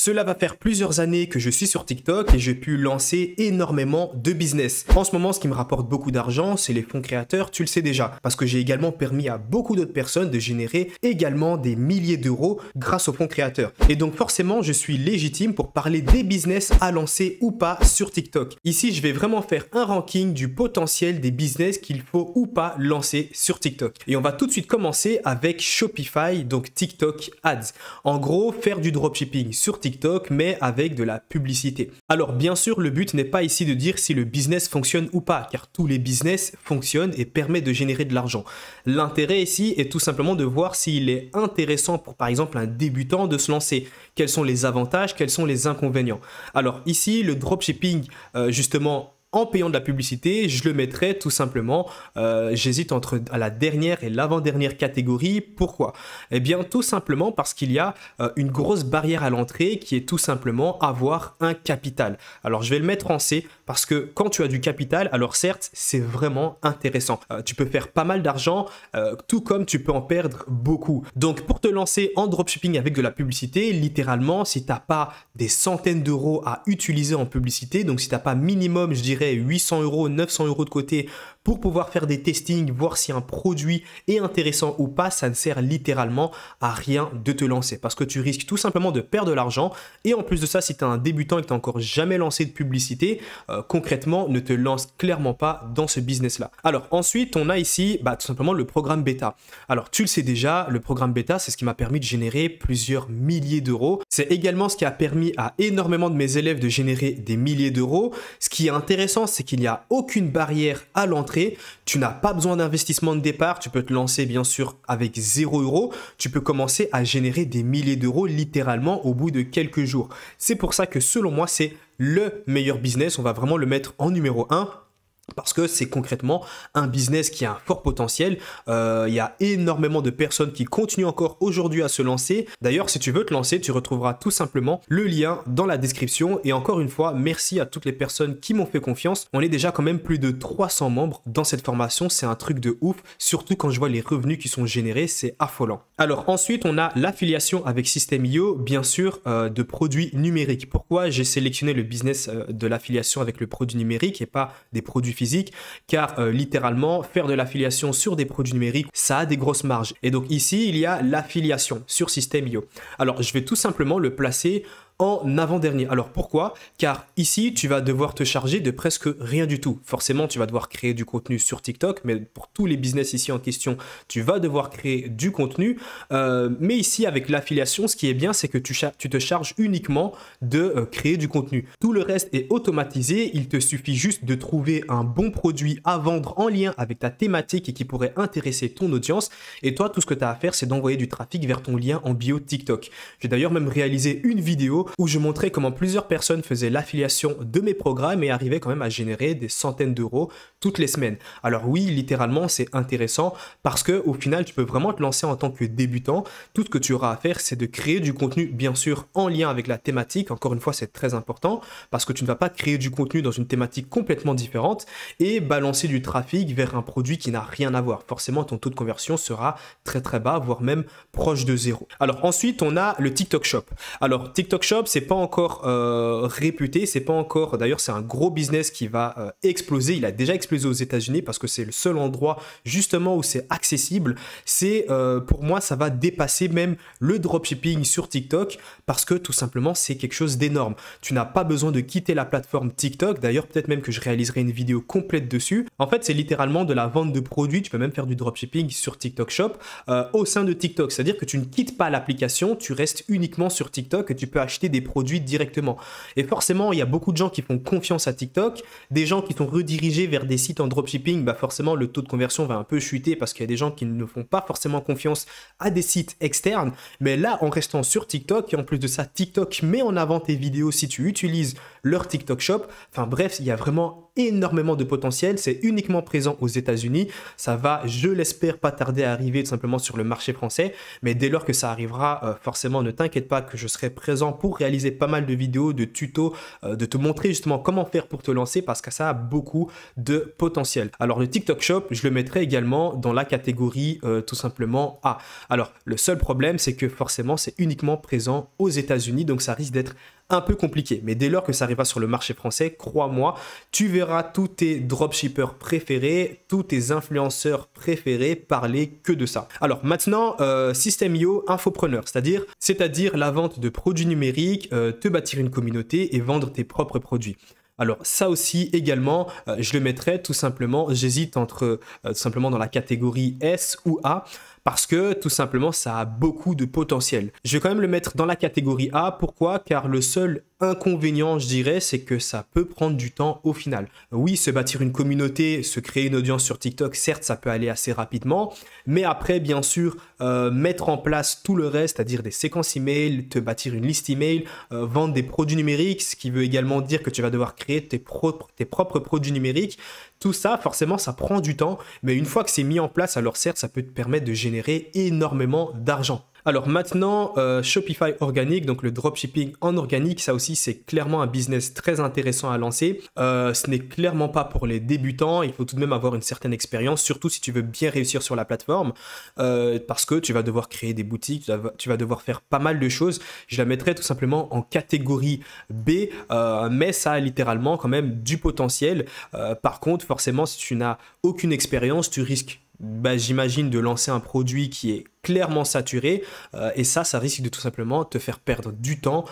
Cela va faire plusieurs années que je suis sur TikTok et j'ai pu lancer énormément de business. En ce moment, ce qui me rapporte beaucoup d'argent, c'est les fonds créateurs, tu le sais déjà, parce que j'ai également permis à beaucoup d'autres personnes de générer également des milliers d'euros grâce aux fonds créateurs. Et donc forcément, je suis légitime pour parler des business à lancer ou pas sur TikTok. Ici, je vais vraiment faire un ranking du potentiel des business qu'il faut ou pas lancer sur TikTok. Et on va tout de suite commencer avec Shopify, donc TikTok Ads. En gros, faire du dropshipping sur TikTok, mais avec de la publicité. Alors bien sûr, le but n'est pas ici de dire si le business fonctionne ou pas, car tous les business fonctionnent et permettent de générer de l'argent. L'intérêt ici est tout simplement de voir s'il est intéressant pour par exemple un débutant de se lancer. Quels sont les avantages, quels sont les inconvénients. Alors ici, le dropshipping, justement, en payant de la publicité, je le mettrais tout simplement, j'hésite entre la dernière et l'avant-dernière catégorie. Pourquoi? Eh bien, tout simplement parce qu'il y a une grosse barrière à l'entrée qui est tout simplement avoir un capital. Alors, je vais le mettre en C parce que quand tu as du capital, alors certes, c'est vraiment intéressant. Tu peux faire pas mal d'argent, tout comme tu peux en perdre beaucoup. Donc, pour te lancer en dropshipping avec de la publicité, littéralement, si tu n'as pas des centaines d'euros à utiliser en publicité, donc si tu n'as pas minimum, je dirais, 800 euros, 900 euros de côté pour pouvoir faire des testings, voir si un produit est intéressant ou pas, ça ne sert littéralement à rien de te lancer parce que tu risques tout simplement de perdre de l'argent. Et en plus de ça, si tu es un débutant et que tu n'as encore jamais lancé de publicité, concrètement, ne te lance clairement pas dans ce business-là. Alors ensuite, on a ici tout simplement le programme bêta. Alors tu le sais déjà, le programme bêta, c'est ce qui m'a permis de générer plusieurs milliers d'euros. C'est également ce qui a permis à énormément de mes élèves de générer des milliers d'euros. Ce qui est intéressant, c'est qu'il n'y a aucune barrière à l'entrée. Tu n'as pas besoin d'investissement de départ. Tu peux te lancer bien sûr avec 0 euros. Tu peux commencer à générer des milliers d'euros littéralement au bout de quelques jours. C'est pour ça que selon moi, c'est le meilleur business. On va vraiment le mettre en numéro 1. Parce que c'est concrètement un business qui a un fort potentiel. Il y a énormément de personnes qui continuent encore aujourd'hui à se lancer. D'ailleurs, si tu veux te lancer, tu retrouveras tout simplement le lien dans la description. Et encore une fois, merci à toutes les personnes qui m'ont fait confiance. On est déjà quand même plus de 300 membres dans cette formation. C'est un truc de ouf, surtout quand je vois les revenus qui sont générés, c'est affolant. Alors ensuite, on a l'affiliation avec System.io, bien sûr, de produits numériques. Pourquoi j'ai sélectionné le business de l'affiliation avec le produit numérique et pas des produits physique, car littéralement faire de l'affiliation sur des produits numériques, ça a des grosses marges. Et donc ici, il y a l'affiliation sur System.io. Alors je vais tout simplement le placer en avant-dernier. Alors pourquoi? Car ici, tu vas devoir te charger de presque rien du tout. Forcément, tu vas devoir créer du contenu sur TikTok, mais pour tous les business ici en question, tu vas devoir créer du contenu. Mais ici, avec l'affiliation, ce qui est bien, c'est que tu te charges uniquement de créer du contenu. Tout le reste est automatisé. Il te suffit juste de trouver un bon produit à vendre en lien avec ta thématique et qui pourrait intéresser ton audience. Et toi, tout ce que tu as à faire, c'est d'envoyer du trafic vers ton lien en bio TikTok. J'ai d'ailleurs même réalisé une vidéo où je montrais comment plusieurs personnes faisaient l'affiliation de mes programmes et arrivaient quand même à générer des centaines d'euros toutes les semaines. Alors oui, littéralement, c'est intéressant parce que au final, tu peux vraiment te lancer en tant que débutant. Tout ce que tu auras à faire, c'est de créer du contenu, bien sûr, en lien avec la thématique. Encore une fois, c'est très important parce que tu ne vas pas créer du contenu dans une thématique complètement différente et balancer du trafic vers un produit qui n'a rien à voir. Forcément, ton taux de conversion sera très très bas, voire même proche de zéro. Alors ensuite, on a le TikTok Shop. Alors TikTok Shop, c'est pas encore réputé, c'est pas encore, d'ailleurs c'est un gros business qui va exploser. Il a déjà explosé aux États-Unis parce que c'est le seul endroit justement où c'est accessible. C'est pour moi, ça va dépasser même le dropshipping sur TikTok parce que tout simplement c'est quelque chose d'énorme. Tu n'as pas besoin de quitter la plateforme TikTok. D'ailleurs, peut-être même que je réaliserai une vidéo complète dessus. En fait, c'est littéralement de la vente de produits. Tu peux même faire du dropshipping sur TikTok Shop au sein de TikTok. C'est-à-dire que tu ne quittes pas l'application, tu restes uniquement sur TikTok et tu peux acheter des produits directement. Et forcément, il y a beaucoup de gens qui font confiance à TikTok, des gens qui sont redirigés vers des sites en dropshipping, forcément le taux de conversion va un peu chuter parce qu'il y a des gens qui ne font pas forcément confiance à des sites externes. Mais là, en restant sur TikTok, et en plus de ça, TikTok met en avant tes vidéos si tu utilises leur TikTok Shop. Enfin bref, il y a vraiment énormément de potentiel. C'est uniquement présent aux États-Unis. Ça va, je l'espère, pas tarder à arriver tout simplement sur le marché français. Mais dès lors que ça arrivera, forcément, ne t'inquiète pas que je serai présent pour réaliser pas mal de vidéos, de tutos, de te montrer justement comment faire pour te lancer parce que ça a beaucoup de potentiel. Alors le TikTok Shop, je le mettrai également dans la catégorie tout simplement A. Alors le seul problème, c'est que forcément, c'est uniquement présent aux États-Unis, donc ça risque d'être un peu compliqué, mais dès lors que ça arrivera sur le marché français, crois-moi, tu verras tous tes dropshippers préférés, tous tes influenceurs préférés parler que de ça. Alors maintenant, System.io infopreneur, c'est-à-dire la vente de produits numériques, te bâtir une communauté et vendre tes propres produits. Alors ça aussi également, je le mettrai tout simplement, j'hésite entre tout simplement dans la catégorie S ou A, parce que tout simplement ça a beaucoup de potentiel. Je vais quand même le mettre dans la catégorie A, pourquoi? Car le seul inconvénient, je dirais, c'est que ça peut prendre du temps au final. Oui, se bâtir une communauté, se créer une audience sur TikTok, certes ça peut aller assez rapidement, mais après bien sûr mettre en place tout le reste, c'est-à-dire des séquences email, te bâtir une liste email, vendre des produits numériques, ce qui veut également dire que tu vas devoir créer tes propres produits numériques. Tout ça, forcément, ça prend du temps, mais une fois que c'est mis en place, alors certes, ça peut te permettre de générer énormément d'argent. Alors maintenant, Shopify organique, donc le dropshipping en organique, ça aussi c'est clairement un business très intéressant à lancer. Ce n'est clairement pas pour les débutants, il faut tout de même avoir une certaine expérience, surtout si tu veux bien réussir sur la plateforme, parce que tu vas devoir créer des boutiques, tu vas devoir faire pas mal de choses. Je la mettrai tout simplement en catégorie B, mais ça a littéralement quand même du potentiel. Par contre, forcément, si tu n'as aucune expérience, tu risques, j'imagine, de lancer un produit qui est clairement saturé et ça risque de tout simplement te faire perdre du temps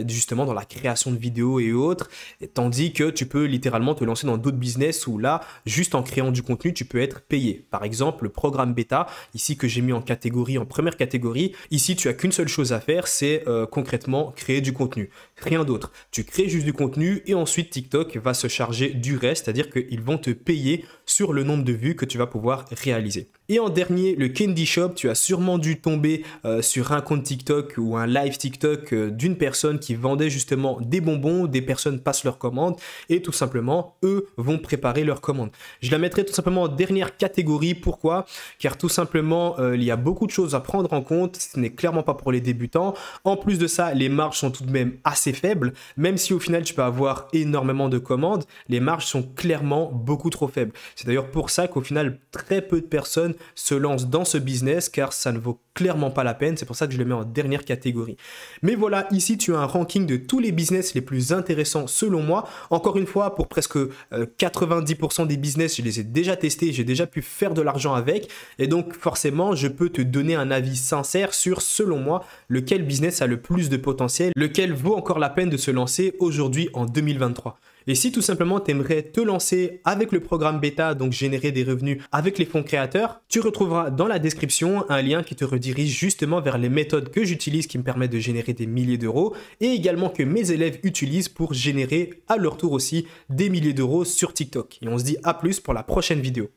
justement dans la création de vidéos et autres, tandis que tu peux littéralement te lancer dans d'autres business où là, juste en créant du contenu, tu peux être payé. Par exemple, le programme bêta, ici que j'ai mis en catégorie, en première catégorie, ici tu as qu'une seule chose à faire, c'est concrètement créer du contenu, rien d'autre. Tu crées juste du contenu et ensuite TikTok va se charger du reste, c'est-à-dire qu'ils vont te payer sur le nombre de vues que tu vas pouvoir réaliser. Et en dernier, le Candy Shop, tu as sûrement dû tomber sur un compte TikTok ou un live TikTok d'une personne qui vendait justement des bonbons, des personnes passent leurs commandes et tout simplement, eux vont préparer leurs commandes. Je la mettrai tout simplement en dernière catégorie. Pourquoi? Car tout simplement, il y a beaucoup de choses à prendre en compte. Ce n'est clairement pas pour les débutants. En plus de ça, les marges sont tout de même assez faibles. Même si au final, tu peux avoir énormément de commandes, les marges sont clairement beaucoup trop faibles. C'est d'ailleurs pour ça qu'au final, très peu de personnes se lancent dans ce business car ça ne vaut clairement pas la peine. C'est pour ça que je le mets en dernière catégorie. Mais voilà, ici tu as un ranking de tous les business les plus intéressants selon moi. Encore une fois, pour presque 90% des business, je les ai déjà testés, j'ai déjà pu faire de l'argent avec et donc forcément je peux te donner un avis sincère sur, selon moi, lequel business a le plus de potentiel, lequel vaut encore la peine de se lancer aujourd'hui en 2023. Et si tout simplement tu aimerais te lancer avec le programme bêta, donc générer des revenus avec les fonds créateurs, tu retrouveras dans la description un lien qui te redirige justement vers les méthodes que j'utilise qui me permettent de générer des milliers d'euros et également que mes élèves utilisent pour générer à leur tour aussi des milliers d'euros sur TikTok. Et on se dit à plus pour la prochaine vidéo.